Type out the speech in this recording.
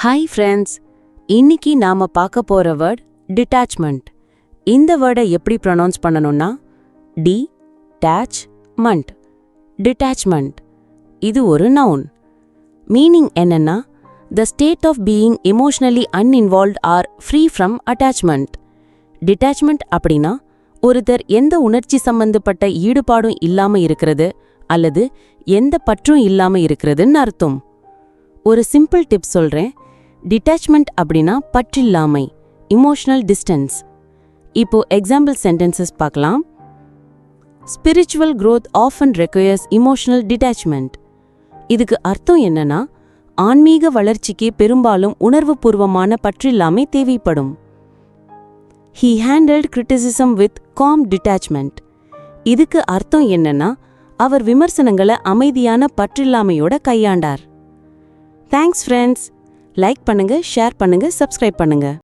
Hi friends, இன்னைக்கு நாம பார்க்க போற வேர்ட் டிட்டாச்மெண்ட். இந்த வேர்டை எப்படி ப்ரொனவுன்ஸ் பண்ணணும்னா டி-டாச்-மெண்ட். டிட்டாச்மெண்ட் இது ஒரு நவுன். மீனிங் என்னன்னா the state of being emotionally uninvolved or free from attachment. Detachment அப்படின்னா ஒருத்தர் எந்த உணர்ச்சி சம்பந்தப்பட்ட ஈடுபாடும் இல்லாம இருக்கிறது அல்லது எந்த பற்றும் இல்லாம இருக்கிறதுன்னு அர்த்தம். ஒரு சிம்பிள் டிப் சொல்றேன். டிட்டாச்மெண்ட் அப்படின்னா பற்றில்லாமை, இமோஷனல் டிஸ்டன்ஸ். இப்போ எக்ஸாம்பிள் சென்டென்சஸ் பார்க்கலாம். Spiritual growth often requires emotional detachment. இதுக்கு அர்த்தம் என்னன்னா ஆன்மீக வளர்ச்சிக்கு பெரும்பாலும் உணர்வுபூர்வமான பற்றில்லாமை தேவைப்படும். He handled criticism with calm detachment. இதுக்கு அர்த்தம் என்னன்னா அவர் விமர்சனங்களை அமைதியான பற்றில்லாமையோட கையாண்டார். Thanks friends. லைக் பண்ணுங்க, ஷேர் பண்ணுங்க, சப்ஸ்கிரைப் பண்ணுங்க.